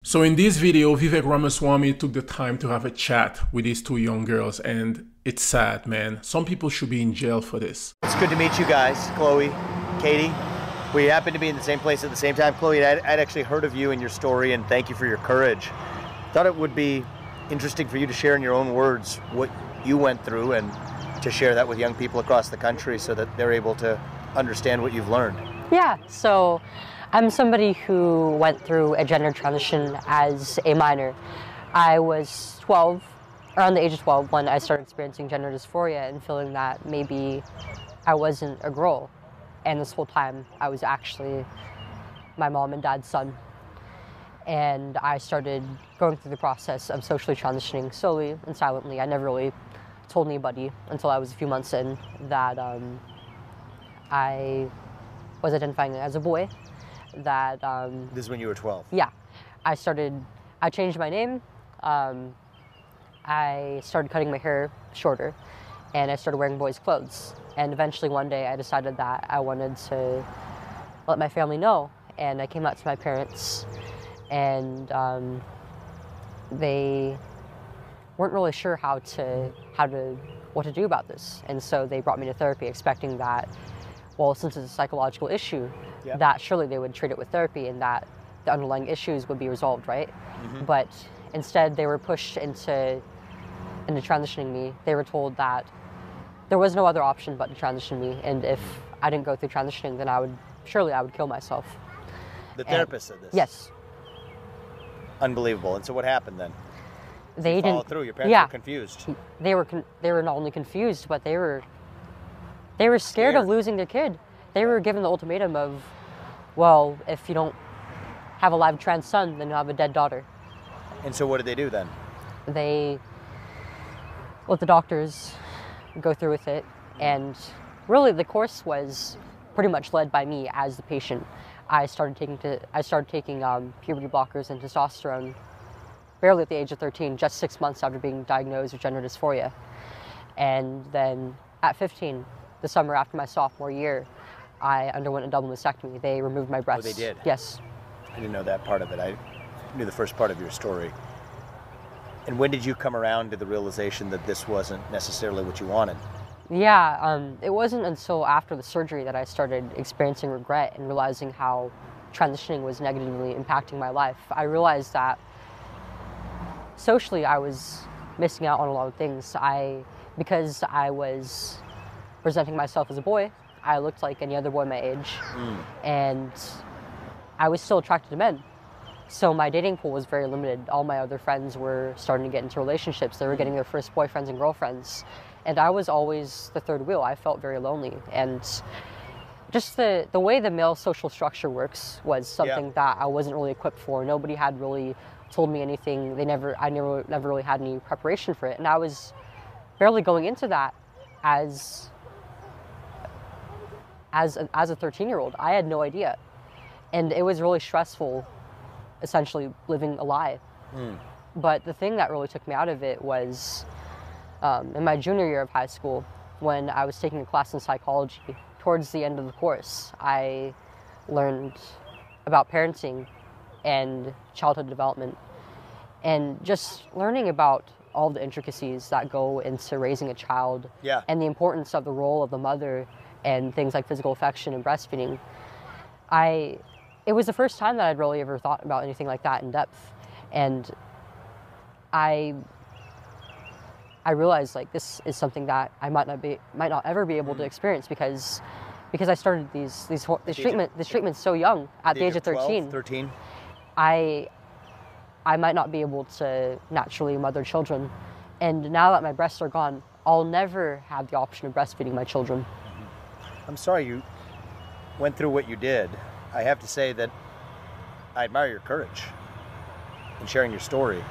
So in this video, Vivek Ramaswamy took the time to have a chat with these two young girls, and it's sad, man. Some people should be in jail for this. It's good to meet you guys, Chloe, Katie. We happen to be in the same place at the same time. Chloe, I'd actually heard of you and your story, and thank you for your courage. Thought it would be interesting for you to share in your own words what you went through and to share that with young people across the country so that they're able to understand what you've learned. Yeah, so I'm somebody who went through a gender transition as a minor. I was 12, around the age of 12, when I started experiencing gender dysphoria and feeling that maybe I wasn't a girl. And this whole time, I was actually my mom and dad's son. And I started going through the process of socially transitioning slowly and silently. I never really told anybody until I was a few months in that I was identifying as a boy. That This is when you were 12? Yeah. I changed my name. I started cutting my hair shorter, and I started wearing boys' clothes. And eventually one day I decided that I wanted to let my family know, and I came out to my parents, and they weren't really sure what to do about this. And so they brought me to therapy, expecting that, well, since it's a psychological issue, that surely they would treat it with therapy and that the underlying issues would be resolved, right? Mm-hmm. But instead they were pushed into transitioning me. They were told that there was no other option but to transition me, and if I didn't go through transitioning, then I would kill myself. The therapist said this? Yes. Unbelievable. And so what happened then? They didn't follow through. Your parents were confused. They were not only confused, but they were scared of losing their kid. They were given the ultimatum of, well, if you don't have a live trans son, then you'll have a dead daughter. And so what did they do then? They let the doctors go through with it, and really the course was pretty much led by me as the patient. I started taking puberty blockers and testosterone barely at the age of 13, just 6 months after being diagnosed with gender dysphoria. And then at 15, the summer after my sophomore year, I underwent a double mastectomy. They removed my breasts. Oh, they did? Yes. I didn't know that part of it. I knew the first part of your story. And when did you come around to the realization that this wasn't necessarily what you wanted? Yeah, it wasn't until after the surgery that I started experiencing regret and realizing how transitioning was negatively impacting my life. I realized that socially I was missing out on a lot of things. Because I was presenting myself as a boy, I looked like any other boy my age, and I was still attracted to men. So my dating pool was very limited. All my other friends were starting to get into relationships. They were getting their first boyfriends and girlfriends. And I was always the third wheel. I felt very lonely. And just the way the male social structure works was something that I wasn't really equipped for. Nobody had really told me anything. I never really had any preparation for it. And I was barely going into that as a 13-year-old. I had no idea. And it was really stressful, essentially living a lie. But the thing that really took me out of it was in my junior year of high school, when I was taking a class in psychology. Towards the end of the course, I learned about parenting and childhood development, and just learning about all the intricacies that go into raising a child, and the importance of the role of the mother and things like physical affection and breastfeeding. It was the first time that I'd really ever thought about anything like that in depth. And I realized, like, this is something that I might not ever be able to experience because I started these treatments so young, at the age of 13. I might not be able to naturally mother children. And now that my breasts are gone, I'll never have the option of breastfeeding my children. I'm sorry you went through what you did. I have to say that I admire your courage in sharing your story.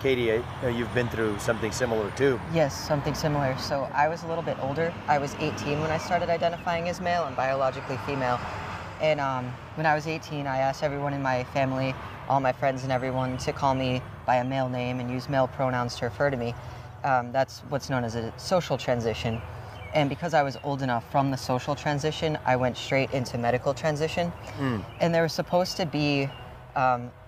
Katie, I know you've been through something similar too. Yes, something similar. So I was a little bit older. I was 18 when I started identifying as male and biologically female. And when I was 18, I asked everyone in my family, all my friends and everyone, to call me by a male name and use male pronouns to refer to me. That's what's known as a social transition. And because I was old enough from the social transition, I went straight into medical transition. And there was supposed to be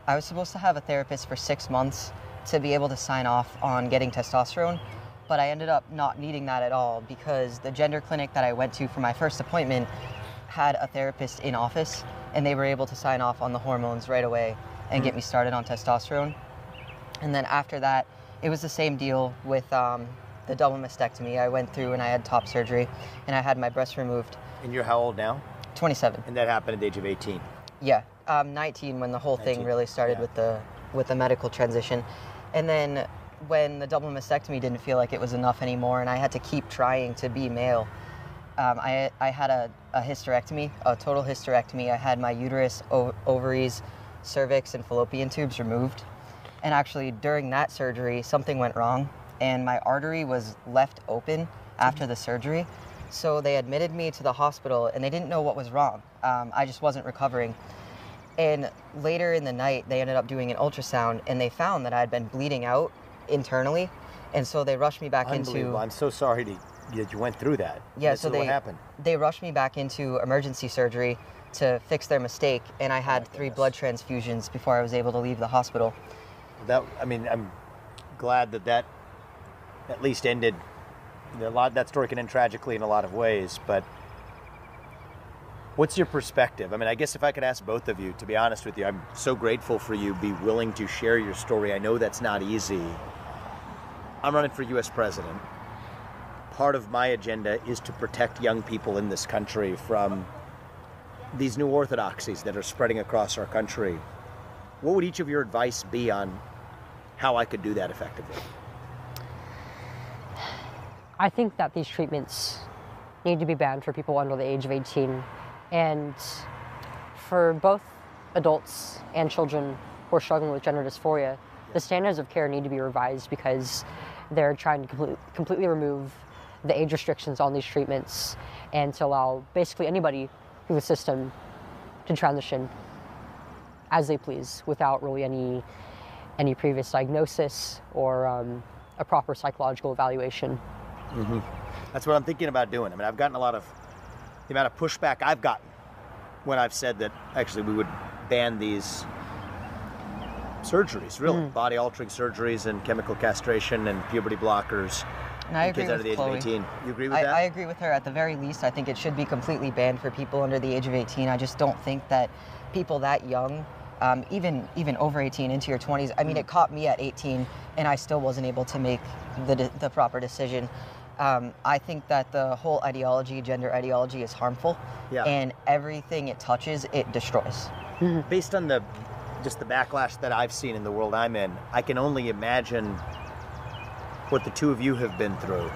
I was supposed to have a therapist for 6 months to be able to sign off on getting testosterone, but I ended up not needing that at all because the gender clinic that I went to for my first appointment had a therapist in office, and they were able to sign off on the hormones right away and get me started on testosterone. And then after that, it was the same deal with the double mastectomy. I went through and I had top surgery, and I had my breast removed. And you're how old now? 27. And that happened at the age of 18. Yeah, 19 when the whole 19, thing really started with the medical transition. And then when the double mastectomy didn't feel like it was enough anymore and I had to keep trying to be male, I had a hysterectomy, a total hysterectomy. I had my uterus, ovaries, cervix, and fallopian tubes removed. And actually during that surgery, something went wrong and my artery was left open after the surgery. So they admitted me to the hospital and they didn't know what was wrong. I just wasn't recovering. And later in the night, they ended up doing an ultrasound and they found that I had been bleeding out internally. And so they rushed me back into... I'm so sorry that you went through that. Yeah, so what happened? They rushed me back into emergency surgery to fix their mistake. And I had 3 blood transfusions before I was able to leave the hospital. I'm glad that at least ended. That story can end tragically in a lot of ways, but what's your perspective? I mean, I guess if I could ask both of you, to be honest with you, I'm so grateful for you be willing to share your story. I know that's not easy. I'm running for U.S. president. Part of my agenda is to protect young people in this country from these new orthodoxies that are spreading across our country. What would each of your advice be on how I could do that effectively? I think that these treatments need to be banned for people under the age of 18. And for both adults and children who are struggling with gender dysphoria, the standards of care need to be revised because they're trying to completely remove the age restrictions on these treatments and to allow basically anybody through the system to transition as they please without really any previous diagnosis or a proper psychological evaluation. Mm-hmm. That's what I'm thinking about doing. I mean, I've gotten the amount of pushback I've gotten when I've said that actually we would ban these surgeries, really, body-altering surgeries and chemical castration and puberty blockers. And I agree kids under the age Chloe. of 18. You agree with that? I agree with her. At the very least, I think it should be completely banned for people under the age of 18. I just don't think that people that young, even over 18 into your 20s, I mean, it caught me at 18 and I still wasn't able to make the proper decision. I think that the whole gender ideology is harmful, and everything it touches, it destroys. Based on the backlash that I've seen in the world I'm in, I can only imagine what the two of you have been through.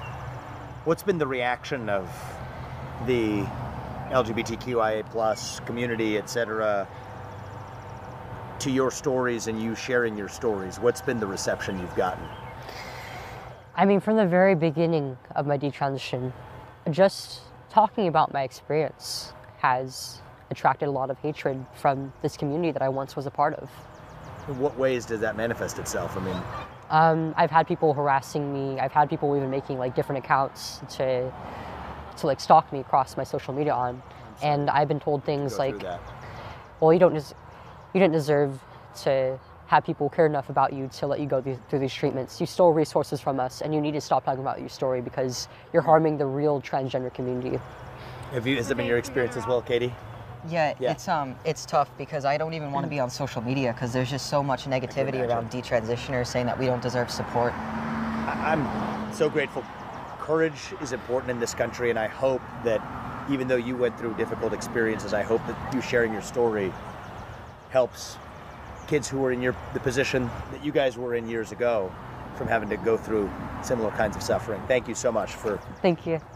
What's been the reaction of the LGBTQIA+ community, etc., to your stories and you sharing your stories? What's been the reception you've gotten? I mean, from the very beginning of my detransition, just talking about my experience has attracted a lot of hatred from this community that I once was a part of. In what ways does that manifest itself? I mean, I've had people harassing me. I've had people even making like different accounts to like stalk me across my social media on, and I've been told things like, "Well, you didn't deserve to have people care enough about you to let you go through these treatments. You stole resources from us, and you need to stop talking about your story because you're harming the real transgender community." Has that been your experience as well, Katie? Yeah, it's tough because I don't even want to be on social media because there's just so much negativity around detransitioners saying that we don't deserve support. I'm so grateful. Courage is important in this country, and I hope that even though you went through difficult experiences, I hope that you sharing your story helps kids who are in the position that you guys were in years ago from having to go through similar kinds of suffering. Thank you so much for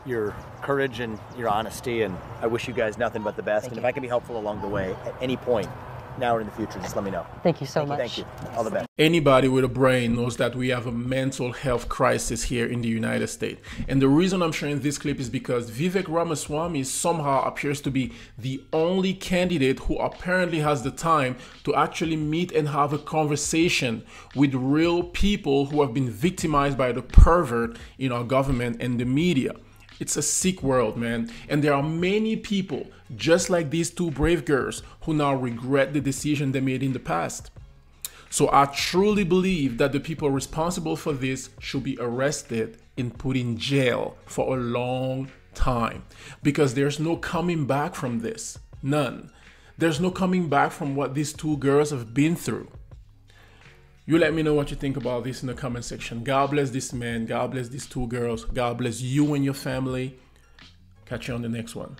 your courage and your honesty, and I wish you guys nothing but the best. And if I can be helpful along the way at any point, now or in the future, just let me know. Thank you so much. Thank you. All the best. Anybody with a brain knows that we have a mental health crisis here in the United States. And the reason I'm sharing this clip is because Vivek Ramaswamy somehow appears to be the only candidate who apparently has the time to actually meet and have a conversation with real people who have been victimized by the pervert in our government and the media. It's a sick world, man. And there are many people, just like these two brave girls, who now regret the decision they made in the past. So I truly believe that the people responsible for this should be arrested and put in jail for a long time, because there's no coming back from this. None. There's no coming back from what these two girls have been through. You let me know what you think about this in the comment section. God bless this man. God bless these two girls. God bless you and your family. Catch you on the next one.